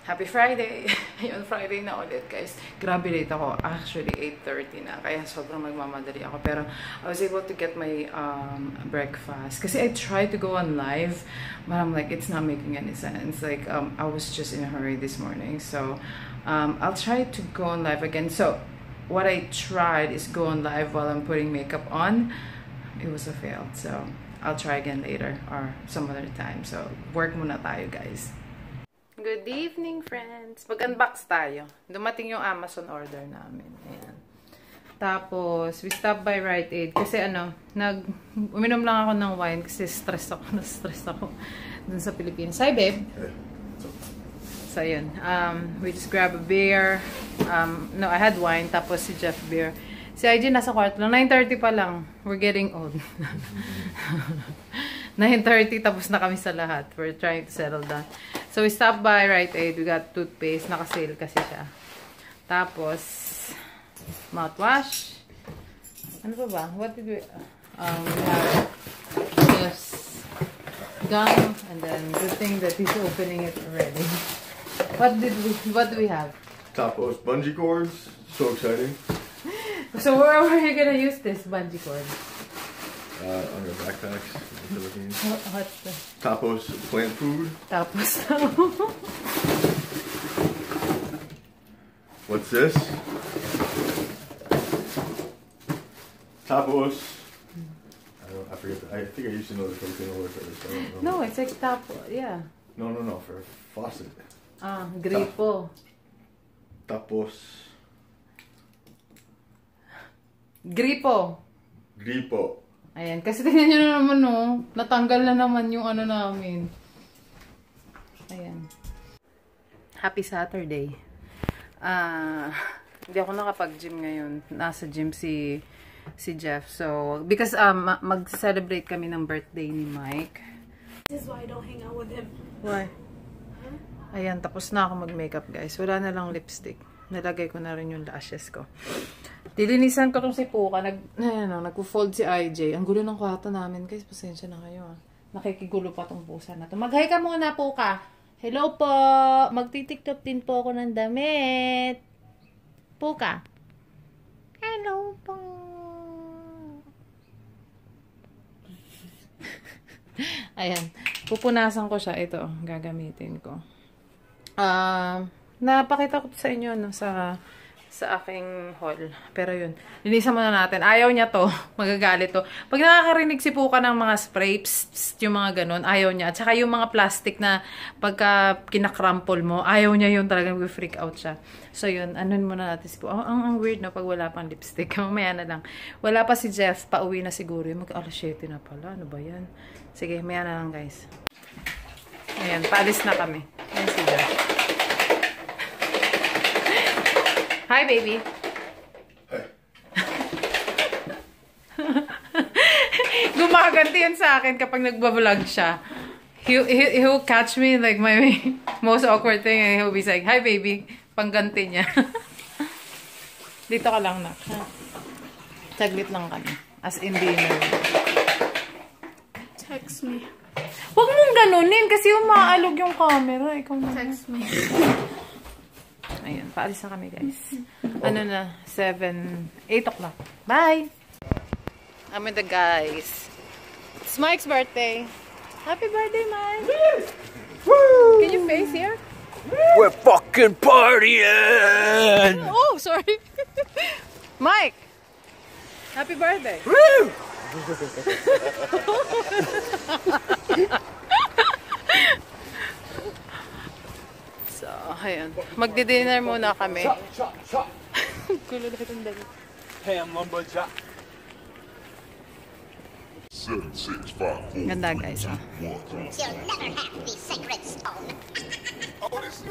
Happy Friday! Ayun, Friday na ulit, guys. Grabe late ako. Actually, 8:30 na. Kaya sobrang magmamadali ako. Pero I was able to get my breakfast. Kasi I tried to go on live, but I'm like, it's not making any sense. Like, I was just in a hurry this morning. So, I'll try to go on live again. So, what I tried is go on live while I'm putting makeup on. It was a fail. So, I'll try again later or some other time. So, work muna tayo, guys. Good evening, friends! Mag-unbox tayo. Dumating yung Amazon order namin. Ayan. Tapos, we stopped by Rite Aid. Kasi uminom lang ako ng wine kasi stress ako. Na-stress ako dun sa Pilipinas. Hi, babe! So, yun. We just grab a beer. No, I had wine. Tapos si Jeff beer. Si IG nasa kwarto lang. 9:30 pa lang. We're getting old. 9:30 tapos na kami sa lahat. We're trying to settle down. So, we stopped by Rite Aid. We got toothpaste. Naka-sale kasi siya. Tapos, mouthwash. Ano pa ba? What did we... we have this gum. And then, good thing that he's opening it already. What do we have? Tapos bungee cords. So exciting. So, where are you gonna use this bungee cord? On your backpacks in the Philippines. What's this? Tapos plant food. Tapos. What's this? Tapos. I forget. I think I used to know the Filipino word for this. I don't know. No, it's like tapo. Yeah. No, for faucet. Gripo. Tapos. Gripo. Gripo. Ayan. Kasi tingnan nyo na naman, no. Natanggal na naman yung ano namin. Ayan. Happy Saturday. Hindi ako nakapag-gym ngayon. Nasa gym si Jeff. So, because mag-celebrate kami ng birthday ni Mike. This is why I don't hang out with him. Why? Ayan. Tapos na ako mag-makeup, guys. Wala na lang lipstick. Nalagay ko na rin yung lashes ko. Dilinisan ko itong si Puka. Nag-fold si IJ. Ang gulo ng kwarto namin. Guys, pasensya na kayo. Nakikigulo pa itong pusa na ito. Mag-hi ka muna, Puka. Hello po. Magtitiktok din po ako ng damit. Puka. Hello po. Ayan. Pupunasan ko siya. Ito. Gagamitin ko. Napakita ko sa inyo sa aking haul. Pero yun, linisan muna natin. Ayaw niya to. Magagalit to. Pag nakakarinig si Puka ng mga spray, yung mga ganun, ayaw niya. At saka yung mga plastic na pagka kinakrampol mo, ayaw niya yun talaga. Mag-freak out siya. So yun, anuin muna natin si Puka. Ang weird na pag wala pang lipstick. Mamaya na lang. Wala pa si Jeff. Pauwi na siguro. Mag-alas 7 na pala. Ano ba yan? Sige, maya na lang, guys. Ayan, paalis na kami. Ayan si Jeff. Hi, baby. Hi. Gumaganti yan sa akin kapag nagbablog siya. He'll catch me like my most awkward thing and he'll be saying, hi, baby. Pangganti niya. Dito ka lang, nak. Saglit lang kami. As in dinner. Text me. Huwag mong ganunin kasi umaalog yung camera. Ikaw na. Text me. Ayan, paalis na kami, guys. Ano na? 8 o'clock. Bye! I'm with the guys. It's Mike's birthday. Happy birthday, Mike! Woo! Can you face here? We're fucking partying! Oh, sorry. Mike! Happy birthday! Woo! So, ayun. Magdi-dinner muna kami. Gulo na itong dali. Ham lumberjack. Ganda, guys. Oh. You'll never have the sacred stone.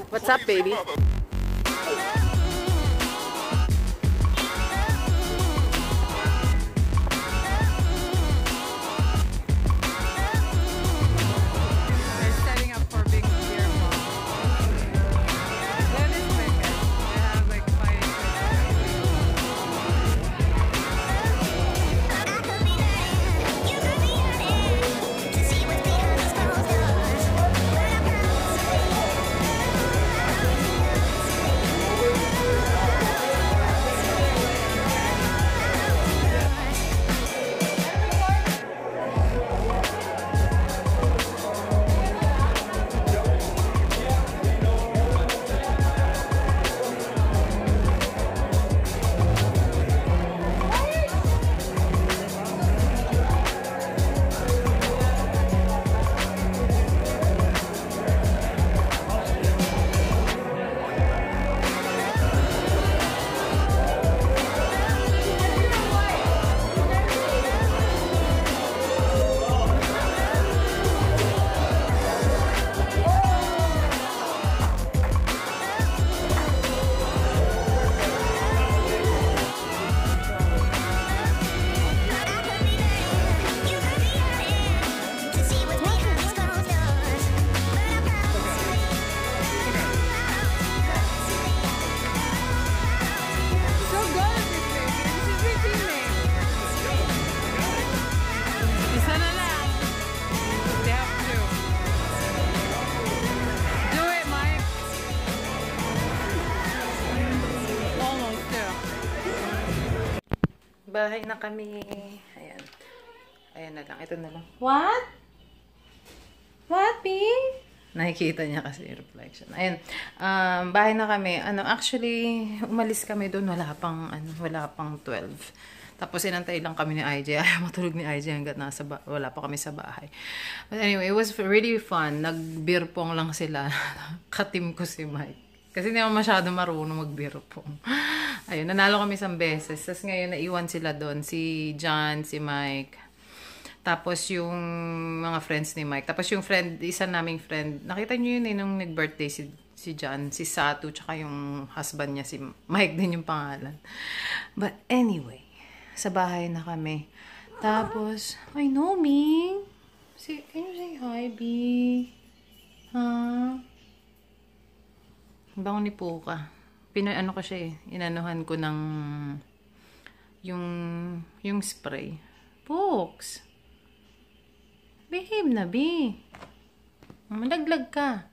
What's up, baby? bahay na kami. Ayan. Ayan na lang. Ito na lang. What? What, B? Nakikita niya kasi yung reflection. Ayan. Bahay na kami. Actually, umalis kami doon. Wala pang 12. Tapos inantay lang kami ni IJ. Ayaw matulog ni IJ hanggat wala pa kami sa bahay. But anyway, it was really fun. Nag-beer pong lang sila. Katim ko si Mike. Kasi hindi ako masyado marunong mag-beer pong. Ayun, nanalo kami isang beses. Tapos ngayon, naiwan sila doon. Si John, si Mike. Tapos yung mga friends ni Mike. Tapos yung isa naming friend. Nakita niyo yun nung nag-birthday si John, si Satu, tsaka yung husband niya, si Mike din yung pangalan. But anyway, sa bahay na kami. Tapos, I know, Ming. Can you say hi, B? Bango ni Puka. Ano ko siya eh. Inanuhan ko ng yung spray. Pooks. Behave na, B. Malaglag ka.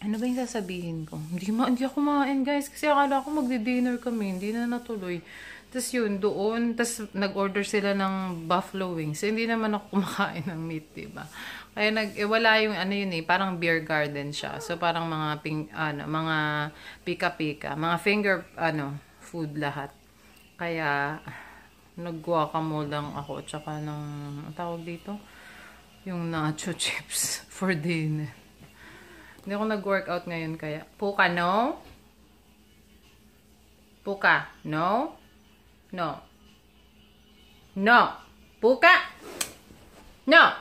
Ano ba yung sasabihin ko? Hindi ako kumain, guys. Kasi akala ko magdi-dinner kami. Hindi na natuloy. Tapos yun, doon. Tapos nag-order sila ng buffalo wings. So, hindi naman ako kumakain ng meat, diba? Kaya wala yung yun eh. Parang beer garden siya. So, parang mga mga pika-pika. Mga finger, food lahat. Kaya, nag-guacamole lang ako. Tsaka ang tawag dito? Yung nacho chips for dinner. Hindi ako nag-workout ngayon kaya. Puka, no? Puka, no? No. No. Puka! No!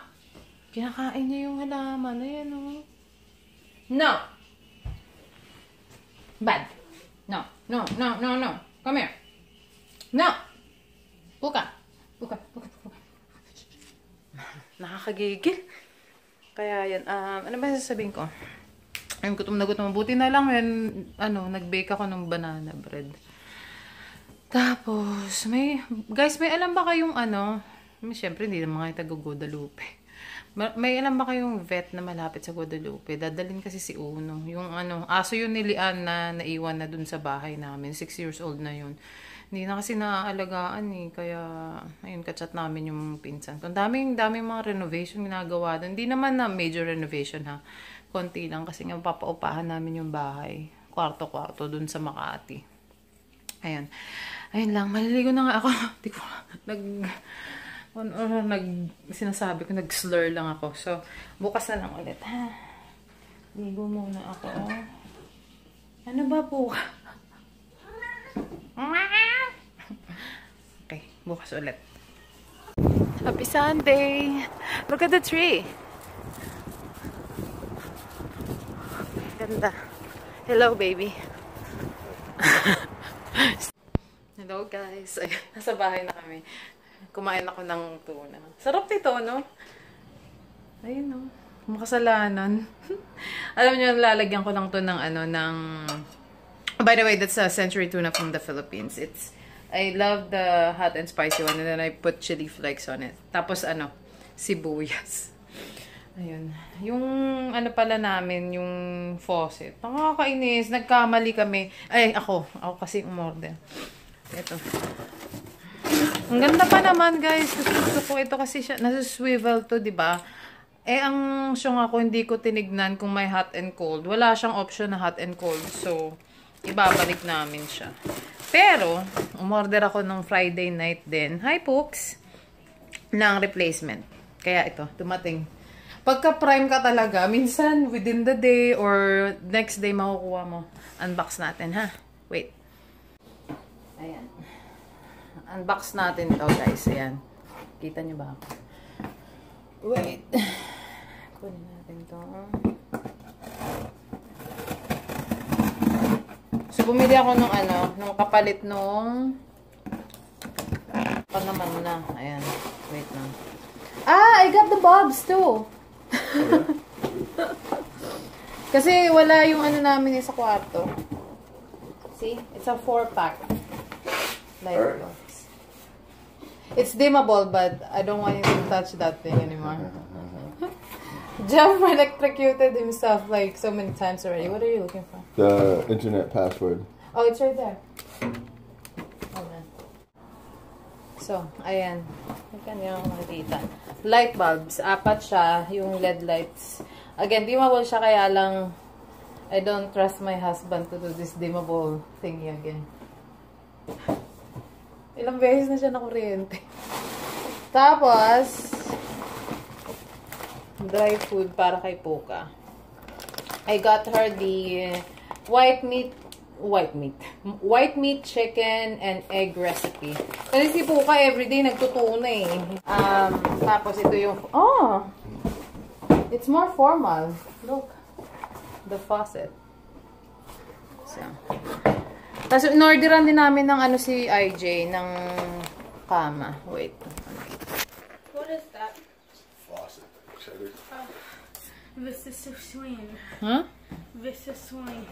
Kinakain niya yung halaman. Ayan, oh. No! Bad. No. No, no, no, no. Come here. No! Puka! Puka, puka, puka. Nakakagigil. Kaya yan. Ano ba sasabihin ko? Ayun, gutom na gutom. Buti na lang yan, nag-bake ako ng banana bread. Tapos, guys, may alam ba kayong siyempre, hindi naman kayo taga Guadalupe. May alam ba kayong vet na malapit sa Guadalupe? Dadalhin kasi si Uno. Yung aso yun ni Lian na naiwan na dun sa bahay namin. 6 years old na yun. Hindi na kasi naaalagaan eh. Kaya, ayun, kachat namin yung pinsan. Ang daming mga renovation ginagawa doon. Hindi naman na major renovation ha. Konti lang kasi nga papaupahan namin yung bahay. Kwarto-kwarto dun sa Makati. Ayun. Ayun lang. Maliligo na nga ako. Di ko sinasabi ko, nag-slur lang ako. So, bukas na lang ulit ha. Ligo muna ako. Ano ba po? Okay, bukas ulit. Happy Sunday! Look at the tree! Ganda. Hello, baby. Hello, guys. Ay, nasa bahay na kami. Kumain ako ng tuna. Sarap nito, no? Ayun, no? Makasalanan. Alam niyo, lalagyan ko lang to ng by the way, that's a century tuna from the Philippines. I love the hot and spicy one, and then I put chili flakes on it. Tapos, sibuyas. Ayun. Yung pala namin, yung faucet. Nakakainis. Nagkamali kami. Ay, ako kasi umorder. Ito. Ang ganda pa naman, guys. Gusto ko ito kasi siya. Nasa-swivel to, diba? Ang siyong ako, hindi ko tinignan kung may hot and cold. Wala siyang option na hot and cold. So, ibabalik namin siya. Pero, umorder ako nung Friday night din. Hi, Pooks! Ng replacement. Kaya ito, dumating. Pagka-prime ka talaga, minsan within the day or next day makukuha mo. Unbox natin, ha? Wait. Ayan. Unbox natin to, guys. Ayan. Kita nyo ba? Wait. Kunin natin to. So, bumili ako nung kapalit nung naman na. Ayan. Wait lang. I got the bulbs too. Kasi wala yung namin sa kwarto. See? It's a 4-pack. Light bulbs. It's dimmable, but I don't want you to touch that thing anymore. Jeff electrocuted himself like so many times already. What are you looking for? The internet password. Oh, it's right there. Hold on. So, ayan. Magkano yung makikita. Light bulbs. 4 siya. Yung LED lights. Again, dimmable siya kaya lang I don't trust my husband to do this dimmable thingy again. Ilang beses na siya na kuryente. Tapos, dry food para kay Puka. I got her the white meat chicken and egg recipe. Kasi si Puka everyday nagtutuna eh. Tapos ito yung, it's more formal. Look. The faucet. So. Tapos in-orderan din namin ng ano si IJ ng kama. Wait. What is that? Faucet. Cheddar. This is so swing. Huh? This is swing.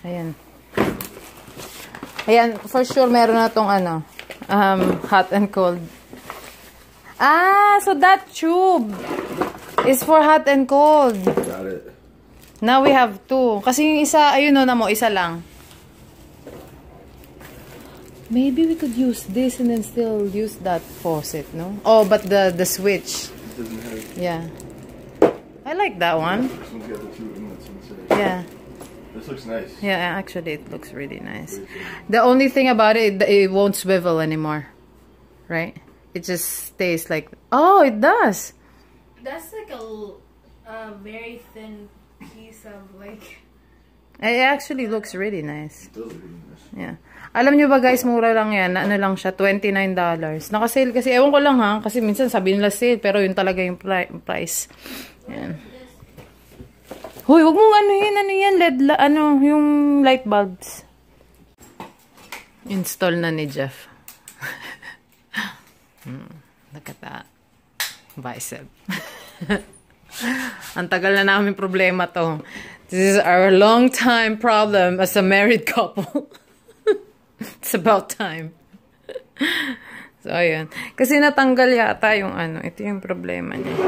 Ayan. Ayan, for sure meron na tong ano, hot and cold. So that tube is for hot and cold. Got it. Now we have 2. Kasi yung isa, ayun na mo, isa lang. Maybe we could use this and then still use that faucet, no? Oh, but the switch. It doesn't have. Yeah. I like that one. This one's got the 2 inlets on the side. Yeah. This looks nice. Yeah, actually, it looks really nice. The only thing about it won't swivel anymore. Right? It just stays like... Oh, it does! That's like a very thin piece of like... It actually looks really nice. It does look really nice. Yeah. Alam nyo ba guys, mura lang yan. Ano lang siya, $29. Naka-sale kasi, ewan ko lang ha. Kasi minsan sabi nila sale, pero yun talaga yung price. Yan. Hoy, wag mong ano yan, LED, yung light bulbs. Install na ni Jeff. Look at that. Bicep. Ang tagal na namin problema to. This is our long time problem as a married couple. It's about time. So, ayun. Kasi natanggal yata yung ano. Ito yung problema niya.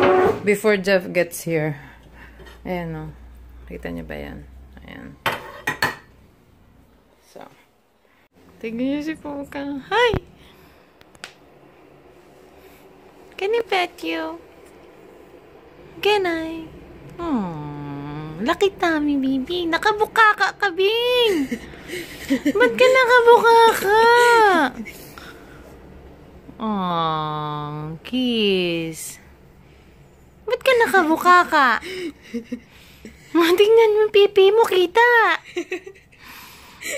Before Jeff gets here. Ayan o. Kita niyo ba yan? Ayan. So. Tignan niyo si Puka. Hi! Can I pet you? Can I? Laki tummy, baby. Nakabuka ka, kabing! Ba't ka nakabuka ka? Kiss. Ba't ka nakabuka ka? Tingnan mo, pipi mo, kita.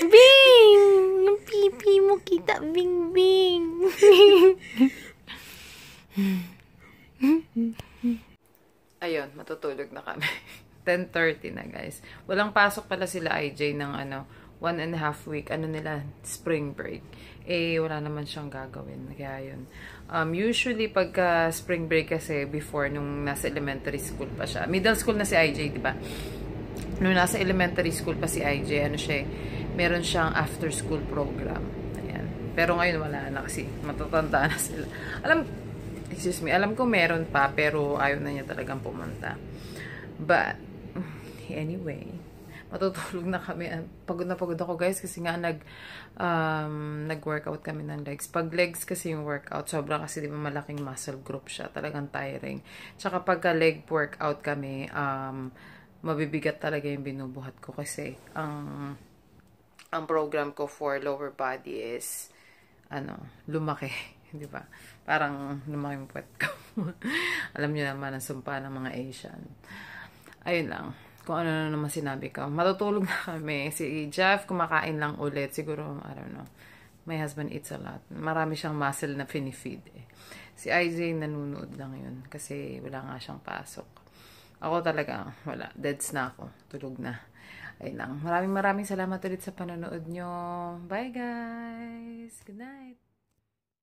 Bing! Yung pipi mo, kita. Bing, bing. Ayun, matutulog na kami. 10:30 na, guys. Walang pasok pala sila IJ ng 1.5 week. Ano nila? Spring break. Wala naman siyang gagawin. Kaya yun. Usually, pagka spring break kasi, before, nung nasa elementary school pa siya. Middle school na si IJ, diba? Nung nasa elementary school pa si IJ, meron siyang after school program. Ayan. Pero ngayon, wala na kasi. Matatanda na sila. Alam ko meron pa, pero ayaw na niya talagang pumunta. But, anyway, matutulog na kami. Pagod na pagod ako, guys, kasi nga nag-workout kami ng legs. Pag legs kasi yung workout, sobrang kasi di ba malaking muscle group siya. Talagang tiring. Tsaka pagka leg workout kami, mabibigat talaga yung binubuhat ko kasi ang program ko for lower body is lumaki. Di ba? Parang lumaki yung puwet ko. Alam niyo naman ang sumpa ng mga Asian. Ayun lang. Kung ano na naman sinabi ko. Matutulog na kami. Si Jeff kumakain lang ulit. Siguro, I don't know. My husband eats a lot. Marami siyang muscle na finifeed eh. Si IJ nanunood lang yun. Kasi wala nga siyang pasok. Ako talaga, wala. Deads na ako. Tulog na. Ayun lang. Maraming salamat ulit sa panonood nyo. Bye guys! Good night!